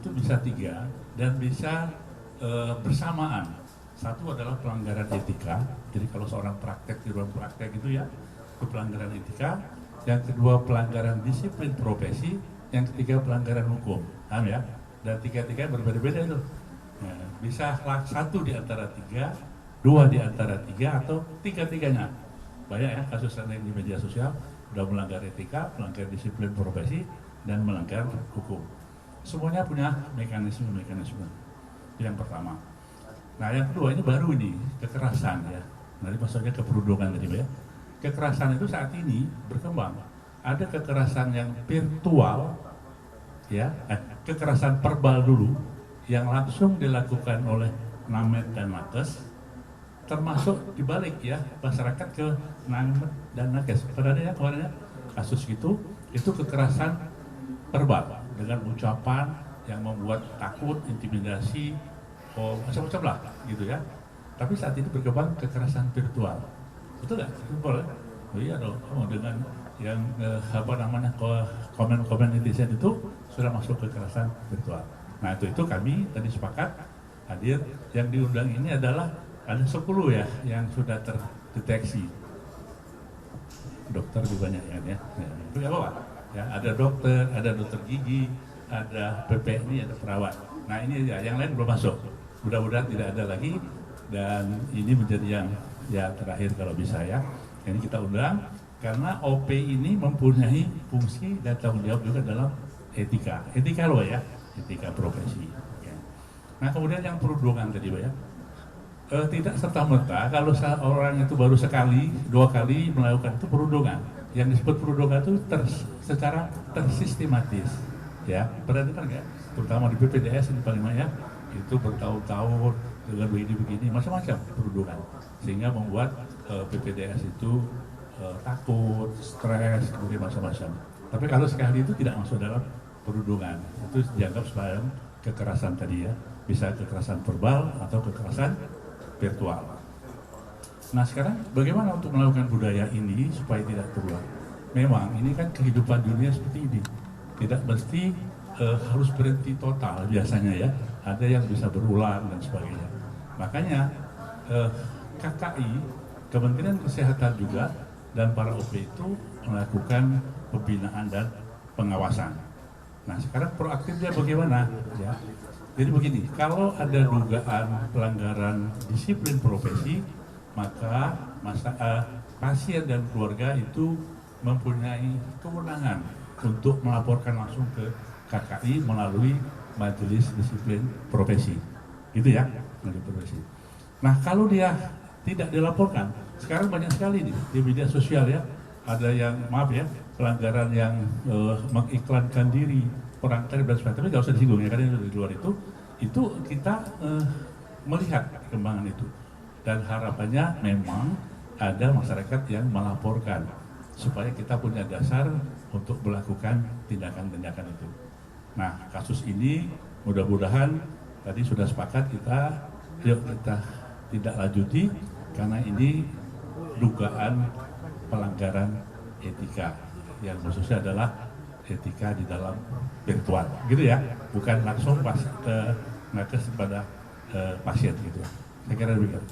itu bisa 3 dan bisa bersamaan. Satu adalah pelanggaran etika, jadi kalau seorang praktek di ruang praktek itu ya, itu pelanggaran etika. Yang kedua pelanggaran disiplin profesi, yang ketiga pelanggaran hukum, paham ya? Dan tiga-tiga berbeda-beda itu. Nah, bisa satu di antara 3, 2 di antara 3, atau tiga-tiganya. Banyak ya kasus yang di media sosial, udah melanggar etika, melanggar disiplin profesi, dan melanggar hukum. Semuanya punya mekanisme-mekanisme. Yang pertama. Nah yang kedua ini baru ini, kekerasan ya. Nanti maksudnya keperundungan tadi ya. Kekerasan itu saat ini berkembang. Ada kekerasan yang virtual, ya, kekerasan verbal dulu, yang langsung dilakukan oleh Namet dan Nakes, termasuk dibalik ya, masyarakat ke Namet dan Nakes. Pernah ada ya kemarin ya, kasus itu kekerasan verbal dengan ucapan yang membuat takut, intimidasi, macam-macam lah gitu ya. Tapi saat ini berkembang kekerasan virtual, betul nggak? Betul ya? Oh iya dong. Dengan yang komen-komen netizen itu sudah masuk kekerasan virtual. Nah itu kami tadi sepakat hadir. Yang diundang ini adalah ada 10 ya yang sudah terdeteksi. Dokter juga banyak ya. Itu nggak apa-apa. Ya, ada dokter gigi, ada PPNI, ada perawat. Nah ini ya, yang lain belum masuk. Mudah-mudahan tidak ada lagi, dan ini menjadi yang terakhir kalau bisa ya. Ini kita undang karena OP ini mempunyai fungsi dan tanggung jawab juga dalam etika loh ya, etika profesi. Ya. Nah kemudian yang perundungan tadi Pak ya, tidak serta-merta kalau orang itu baru sekali, 2 kali melakukan itu perundungan. Yang disebut perundungan itu secara tersistematis, ya. Perhatikan nggak? Terutama di BPDS ini paling banyak, itu bertahun-tahun dengan begini macam-macam perundungan, sehingga membuat BPDS itu takut, stres, kemudian macam-macam. Tapi kalau sekali itu tidak masuk dalam perundungan, itu dianggap sebagai kekerasan tadi ya, bisa kekerasan verbal atau kekerasan virtual. Nah sekarang bagaimana untuk melakukan budaya ini supaya tidak terulang? Memang ini kan kehidupan dunia seperti ini, tidak mesti harus berhenti total biasanya ya, ada yang bisa berulang dan sebagainya. Makanya KKI, Kementerian Kesehatan juga, dan para OP itu melakukan pembinaan dan pengawasan. Nah sekarang proaktifnya bagaimana? Ya, jadi begini, kalau ada dugaan pelanggaran disiplin profesi, maka pasien dan keluarga itu mempunyai kewenangan untuk melaporkan langsung ke KKI melalui Majelis Disiplin Profesi, gitu ya, Majelis Profesi. Nah kalau dia tidak dilaporkan, sekarang banyak sekali nih di media sosial ya, ada yang maaf ya, pelanggaran yang mengiklankan diri, orang tadi dan sebagainya, tapi nggak usah disinggung ya, karena di luar itu kita melihat perkembangan itu, dan harapannya memang ada masyarakat yang melaporkan supaya kita punya dasar untuk melakukan tindakan-tindakan itu. Nah kasus ini mudah-mudahan tadi sudah sepakat kita tidak lanjuti karena ini dugaan pelanggaran etika yang khususnya adalah etika di dalam virtual, gitu ya, bukan langsung pas nakes pada pasien gitu. Saya kira demikian.